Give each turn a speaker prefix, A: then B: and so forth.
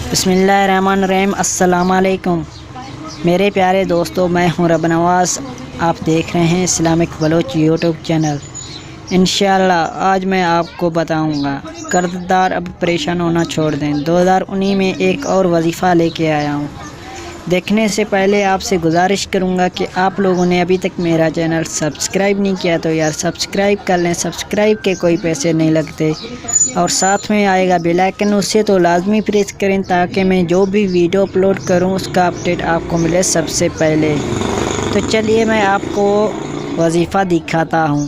A: बिस्मिल्लाहिर्रहमानिर्रहीम। अस्सलाम वालेकुम मेरे प्यारे दोस्तों, मैं हूं रब नवाज़। आप देख रहे हैं इस्लामिक बलोच यूट्यूब चैनल। इंशाअल्लाह आज मैं आपको बताऊंगा कर्जदार अब परेशान होना छोड़ दें। 2019 में एक और वजीफ़ा लेके आया हूं। देखने से पहले आपसे गुजारिश करूंगा कि आप लोगों ने अभी तक मेरा चैनल सब्सक्राइब नहीं किया तो यार सब्सक्राइब कर लें। सब्सक्राइब के कोई पैसे नहीं लगते और साथ में आएगा बेल आइकन, उससे तो लाजमी प्रेस करें ताकि मैं जो भी वीडियो अपलोड करूं उसका अपडेट आपको मिले सबसे पहले। तो चलिए मैं आपको वजीफ़ा दिखाता हूं।